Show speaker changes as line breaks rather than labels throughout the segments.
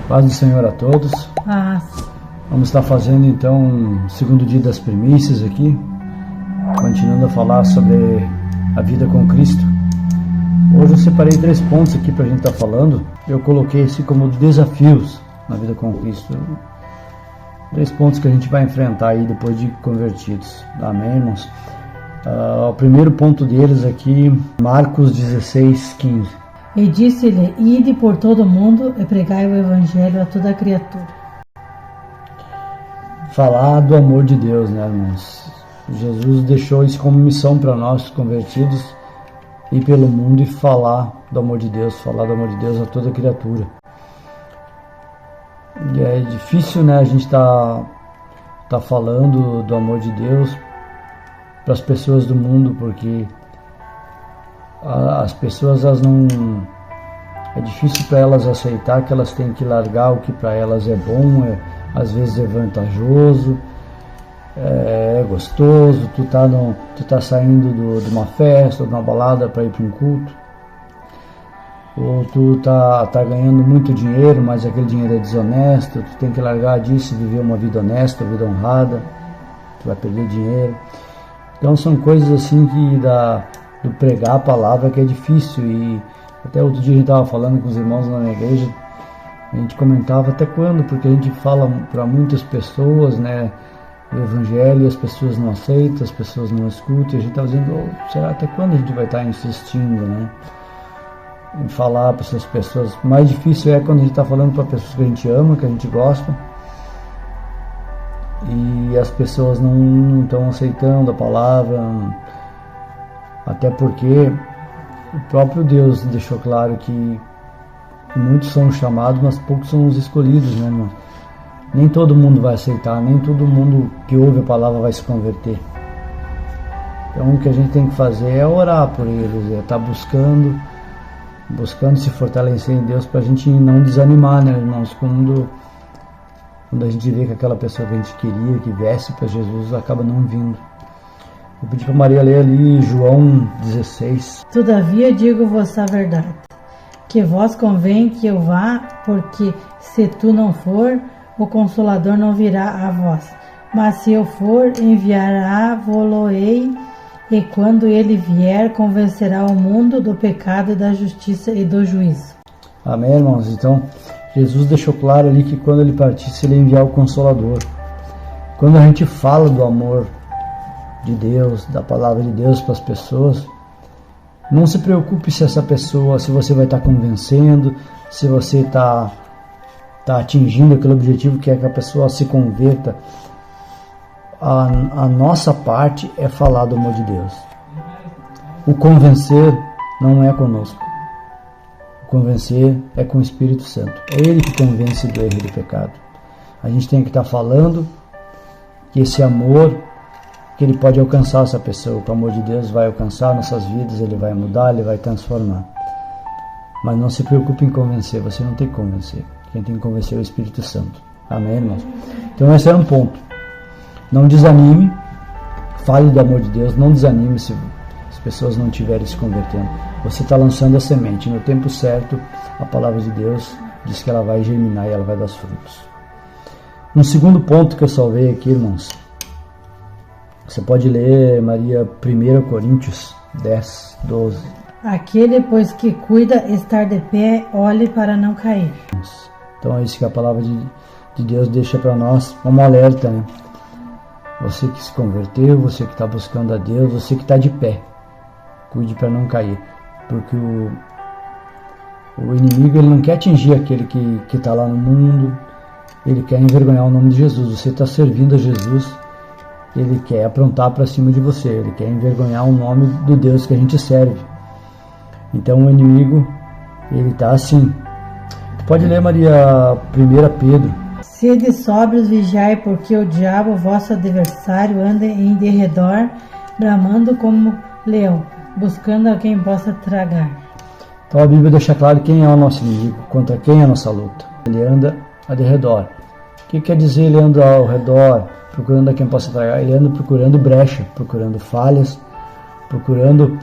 Paz do Senhor a todos.
Paz.
Vamos estar fazendo então o segundo dia das primícias aqui, continuando a falar sobre a vida com Cristo. Hoje eu separei 3 pontos aqui para a gente estar falando. Eu coloquei esse como desafios na vida com Cristo. 3 pontos que a gente vai enfrentar aí depois de convertidos. Amém, irmãos? O primeiro ponto deles aqui, Marcos 16:15.
E disse-lhe: Ide por todo o mundo e pregai o evangelho a toda criatura.
Falar do amor de Deus, né, irmãos? Jesus deixou isso como missão para nós convertidos, ir pelo mundo e falar do amor de Deus a toda criatura. E é difícil, né, a gente tá falando do amor de Deus para as pessoas do mundo, porque as pessoas, elas não... É difícil para elas aceitar que elas têm que largar o que para elas é bom, às vezes é vantajoso, é gostoso. Tu tá saindo de uma festa, de uma balada para ir para um culto, ou tu tá ganhando muito dinheiro, mas aquele dinheiro é desonesto. Tu tem que largar disso e viver uma vida honesta, uma vida honrada. Tu vai perder dinheiro. Então são coisas assim que do pregar a palavra que é difícil. E até outro dia a gente estava falando com os irmãos na minha igreja, a gente comentava até quando, porque a gente fala para muitas pessoas, né, o evangelho, e as pessoas não aceitam, as pessoas não escutam, e a gente está dizendo, será até quando a gente vai estar insistindo, né, em falar para essas pessoas? O mais difícil é quando a gente está falando para pessoas que a gente ama, que a gente gosta, e as pessoas não estão aceitando a palavra, até porque o próprio Deus deixou claro que muitos são chamados, mas poucos são os escolhidos, né, irmão? Nem todo mundo vai aceitar, nem todo mundo que ouve a palavra vai se converter. Então o que a gente tem que fazer é orar por eles, é estar buscando se fortalecer em Deus, para a gente não desanimar, né, irmãos? Quando a gente vê que aquela pessoa que a gente queria que viesse para Jesus acaba não vindo. Vou pedir para Maria ler ali João 16.
Todavia digo-vos a verdade, que vós convém que eu vá, porque se tu não for, o Consolador não virá a vós. Mas se eu for, enviará-vo-lo-ei, e quando ele vier, convencerá o mundo do pecado e da justiça e do juízo.
Amém, irmãos? Então, Jesus deixou claro ali que quando ele partisse, ele ia enviar o Consolador. Quando a gente fala do amor de Deus, da palavra de Deus para as pessoas, não se preocupe se você vai estar convencendo, se você está atingindo aquele objetivo que é que a pessoa se converta. A nossa parte é falar do amor de Deus. O convencer não é conosco. O convencer é com o Espírito Santo. É Ele que convence do erro e do pecado. A gente tem que estar falando que esse amor, que Ele pode alcançar essa pessoa, que o amor de Deus vai alcançar nossas vidas, Ele vai mudar, Ele vai transformar. Mas não se preocupe em convencer, você não tem que convencer. Quem tem que convencer é o Espírito Santo. Amém, irmãos? Então esse é um ponto. Não desanime, fale do amor de Deus, não desanime se as pessoas não estiverem se convertendo. Você está lançando a semente, no tempo certo, a palavra de Deus diz que ela vai germinar e ela vai dar os frutos. Um segundo ponto que eu salvei aqui, irmãos, você pode ler, Maria, 1 Coríntios 10, 12.
Aquele, pois, que cuida estar de pé, olhe para não cair.
Então é isso que a palavra de Deus deixa para nós como alerta, né? Você que se converteu, você que está buscando a Deus, você que está de pé, cuide para não cair. Porque o inimigo, ele não quer atingir aquele que está lá no mundo, ele quer envergonhar o nome de Jesus. Você está servindo a Jesus, ele quer aprontar para cima de você, ele quer envergonhar o nome do Deus que a gente serve. Então o inimigo, ele está assim. Pode ler, Maria, 1 Pedro.
Sede sóbrios, vigiai, porque o diabo, vosso adversário, anda em derredor, bramando como leão, buscando a quem possa tragar.
Então a Bíblia deixa claro quem é o nosso inimigo, contra quem é a nossa luta. Ele anda a derredor. O que quer dizer ele anda ao redor, procurando a quem possa tragar? Ele anda procurando brecha, procurando falhas, procurando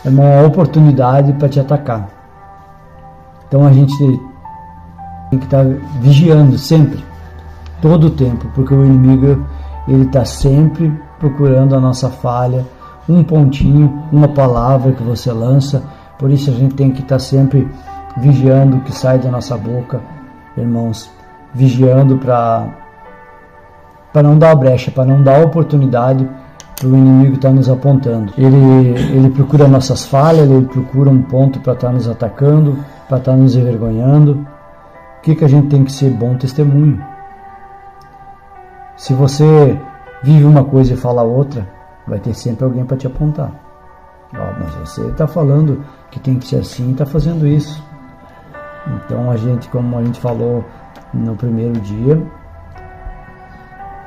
uma oportunidade para te atacar. Então a gente Tem que estar vigiando sempre, todo o tempo, porque o inimigo ele está sempre procurando a nossa falha, um pontinho, uma palavra que você lança. Por isso a gente tem que estar sempre vigiando o que sai da nossa boca, irmãos, vigiando para não dar brecha, para não dar oportunidade para o inimigo estar nos apontando. Ele procura nossas falhas, ele procura um ponto para estar nos atacando, para estar nos envergonhando. O que a gente tem que ser? Bom testemunho. Se você vive uma coisa e fala outra, vai ter sempre alguém para te apontar. Mas você está falando que tem que ser assim e está fazendo isso. Então como a gente falou no primeiro dia,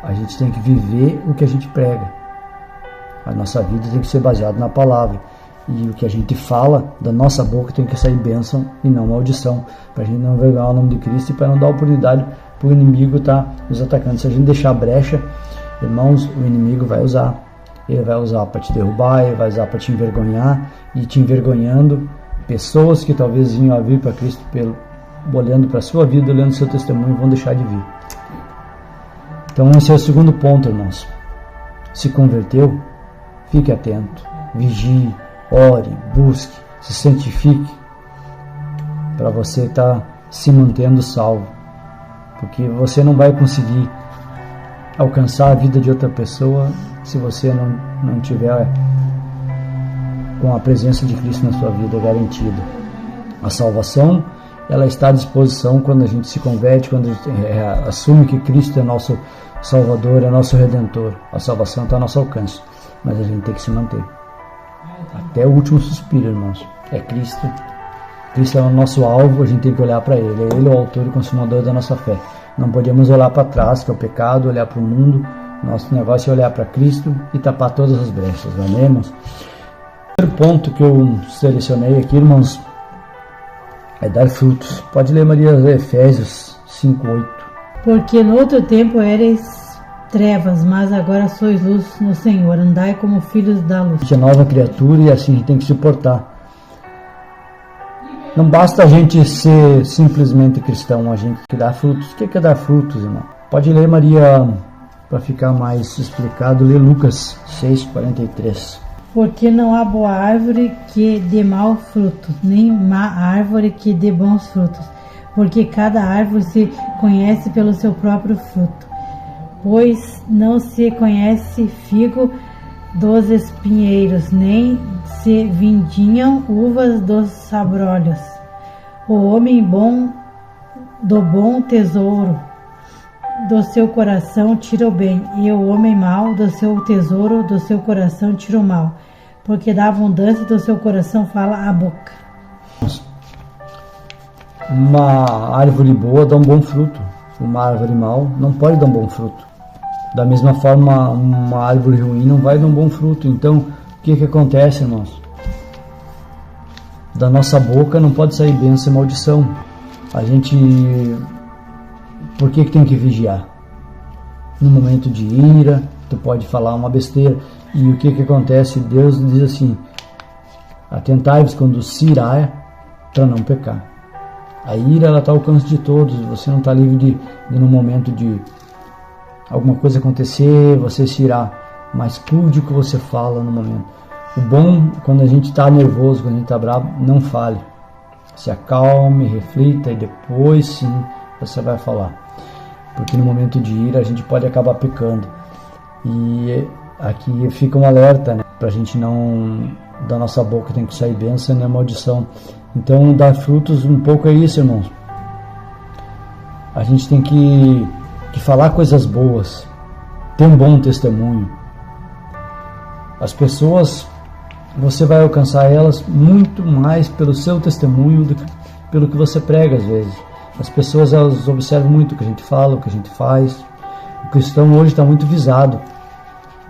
a gente tem que viver o que a gente prega. A nossa vida tem que ser baseada na palavra. E o que a gente fala da nossa boca tem que sair bênção e não maldição, para a gente não envergonhar o nome de Cristo e para não dar oportunidade para o inimigo estar nos atacando. Se a gente deixar brecha, irmãos, o inimigo vai usar. Ele vai usar para te derrubar, ele vai usar para te envergonhar, e te envergonhando, pessoas que talvez vinham a vir para Cristo olhando para a sua vida, olhando o seu testemunho, vão deixar de vir. Então esse é o segundo ponto, irmãos. Se converteu, fique atento, vigie, ore, busque, se santifique, para você estar se mantendo salvo, porque você não vai conseguir alcançar a vida de outra pessoa se você não tiver com a presença de Cristo na sua vida garantida. A salvação, ela está à disposição quando a gente se converte, quando a gente assume que Cristo é nosso Salvador, é nosso Redentor. A salvação está ao nosso alcance, mas a gente tem que se manter até o último suspiro, irmãos. É Cristo. Cristo é o nosso alvo, a gente tem que olhar para Ele. É Ele o autor e consumador da nossa fé. Não podemos olhar para trás, que é o pecado, olhar para o mundo. Nosso negócio é olhar para Cristo e tapar todas as brechas, amém, irmãos? O primeiro ponto que eu selecionei aqui, irmãos, é dar frutos. Pode ler, Maria, Efésios 5:8.
Porque no outro tempo eres trevas, mas agora sois luz no Senhor. Andai como filhos da luz.
A gente é nova criatura e assim a gente tem que se portar. Não basta a gente ser simplesmente cristão, a gente tem que dar frutos. O que é dar frutos, irmão? Pode ler, Maria, para ficar mais explicado, lê Lucas 6:43.
Porque não há boa árvore que dê mau fruto, nem má árvore que dê bons frutos. Porque cada árvore se conhece pelo seu próprio fruto. Pois não se conhece figo dos espinheiros, nem se vindinham uvas dos sabrolhos. O homem bom do bom tesouro do seu coração tira o bem, e o homem mau do seu tesouro do seu coração tira o mal, porque da abundância do seu coração fala a boca.
Uma árvore boa dá um bom fruto, uma árvore mau não pode dar um bom fruto. Da mesma forma, uma árvore ruim não vai dar um bom fruto. Então, o que acontece, irmãos? Da nossa boca não pode sair bênção e maldição. A gente... Por que tem que vigiar? No momento de ira, tu pode falar uma besteira. E o que acontece? Deus diz assim: atentai-vos quando se irar, para não pecar. A ira, ela está ao alcance de todos. Você não está livre de no momento de alguma coisa acontecer, você se irar. Mas cuide o que você fala no momento. O bom, quando a gente está nervoso, quando a gente está bravo, não fale. Se acalme, reflita e depois sim você vai falar. Porque no momento de ira a gente pode acabar pecando. E aqui fica um alerta, né? Para a gente não... Da nossa boca tem que sair bênção e não maldição. Então dar frutos um pouco é isso, irmãos. A gente tem que falar coisas boas. Ter um bom testemunho. As pessoas... Você vai alcançar elas muito mais pelo seu testemunho do que pelo que você prega às vezes. As pessoas, elas observam muito o que a gente fala, o que a gente faz. O cristão hoje está muito visado.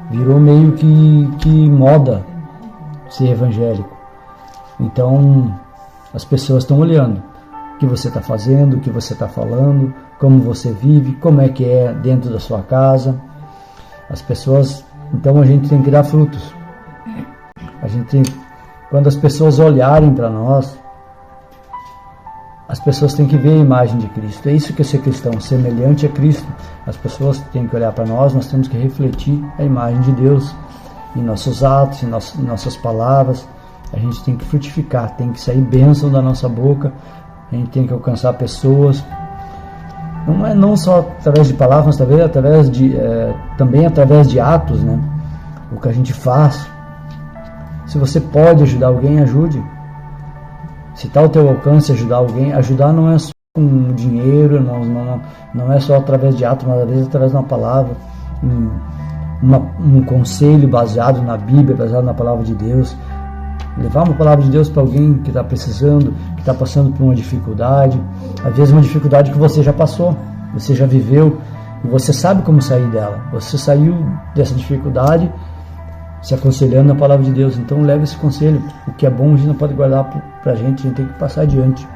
Virou meio que moda ser evangélico. Então, as pessoas estão olhando o que você está fazendo, o que você está falando, como você vive, como é que é dentro da sua casa. As pessoas... Então, a gente tem que dar frutos. Quando as pessoas olharem para nós, as pessoas têm que ver a imagem de Cristo. É isso que é ser cristão, semelhante a Cristo. As pessoas têm que olhar para nós temos que refletir a imagem de Deus em nossos atos, em nossas palavras. A gente tem que frutificar, tem que sair bênção da nossa boca, a gente tem que alcançar pessoas. Não só através de palavras, mas também através de atos, né? O que a gente faz. Se você pode ajudar alguém, ajude. Se está ao teu alcance ajudar alguém, ajudar não é só com dinheiro, não é só através de atos, mas às vezes através de uma palavra, um conselho baseado na Bíblia, baseado na palavra de Deus. Levar uma palavra de Deus para alguém que está precisando, que está passando por uma dificuldade, às vezes uma dificuldade que você já passou, você já viveu e você sabe como sair dela. Você saiu dessa dificuldade se aconselhando na palavra de Deus. Então leve esse conselho. O que é bom a gente não pode guardar para a gente tem que passar adiante.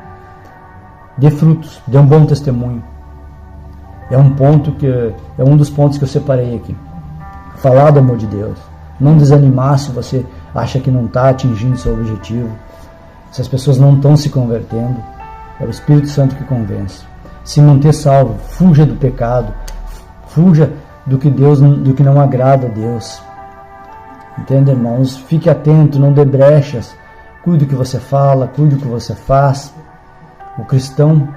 Dê frutos, dê um bom testemunho. É um dos pontos que eu separei aqui. Falar do amor de Deus. Não desanimar se você acha que não está atingindo seu objetivo, se as pessoas não estão se convertendo. É o Espírito Santo que convence. Se manter salvo, fuja do pecado, fuja do que não agrada a Deus. Entende, irmãos? Fique atento, não dê brechas. Cuide do que você fala, cuide do que você faz. O cristão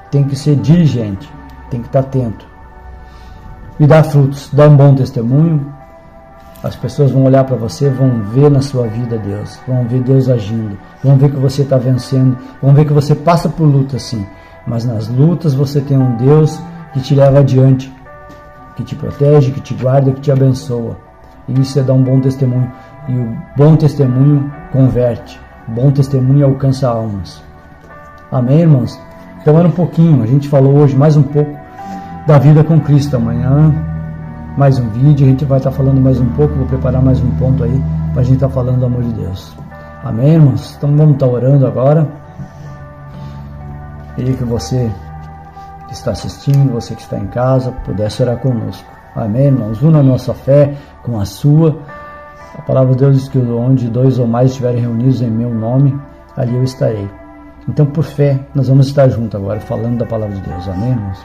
tem que ser diligente, tem que estar atento. E dar frutos, dar um bom testemunho. As pessoas vão olhar para você, vão ver na sua vida Deus, vão ver Deus agindo, vão ver que você está vencendo, vão ver que você passa por lutas sim, mas nas lutas você tem um Deus que te leva adiante, que te protege, que te guarda, que te abençoa. E isso é dar um bom testemunho. E o bom testemunho converte, o bom testemunho alcança almas. Amém, irmãos? Então era um pouquinho, a gente falou hoje mais um pouco da vida com Cristo. Amanhã mais um vídeo, a gente vai estar falando mais um pouco, vou preparar mais um ponto aí para a gente estar falando do amor de Deus. Amém, irmãos? Então vamos estar orando agora. Queria que você que está assistindo, você que está em casa, pudesse orar conosco. Amém, irmãos? Una a nossa fé com a sua. A palavra de Deus diz que onde 2 ou mais estiverem reunidos em meu nome, ali eu estarei. Então, por fé, nós vamos estar juntos agora, falando da palavra de Deus. Amém, irmãos?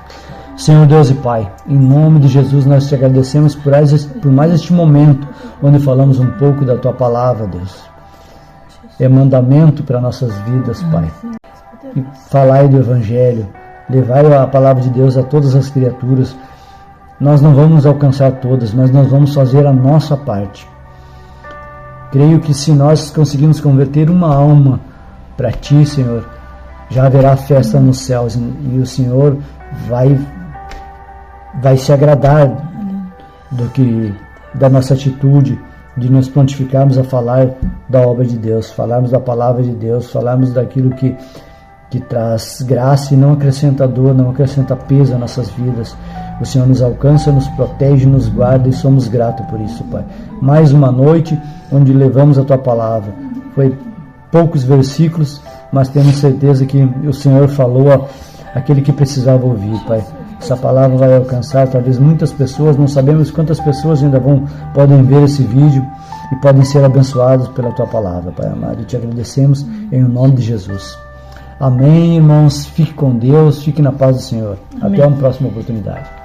Senhor Deus e Pai, em nome de Jesus, nós te agradecemos por mais este momento, onde falamos um pouco da Tua palavra, Deus. É mandamento para nossas vidas, Pai. E falai do Evangelho, levai a palavra de Deus a todas as criaturas. Nós não vamos alcançar todas, mas nós vamos fazer a nossa parte. Creio que se nós conseguirmos converter uma alma para Ti, Senhor, já haverá festa nos céus e o Senhor vai se agradar da nossa atitude, de nos prontificarmos a falar da obra de Deus, falarmos da palavra de Deus, falarmos daquilo que traz graça e não acrescenta dor, não acrescenta peso às nossas vidas. O Senhor nos alcança, nos protege, nos guarda e somos gratos por isso, Pai. Mais uma noite onde levamos a Tua palavra. Foi poucos versículos, mas temos certeza que o Senhor falou aquele que precisava ouvir, Pai. Essa palavra vai alcançar talvez muitas pessoas, não sabemos quantas pessoas ainda podem ver esse vídeo e podem ser abençoados pela Tua palavra, Pai amado. E te agradecemos em nome de Jesus. Amém, irmãos. Fique com Deus, fique na paz do Senhor. Amém. Até uma próxima oportunidade.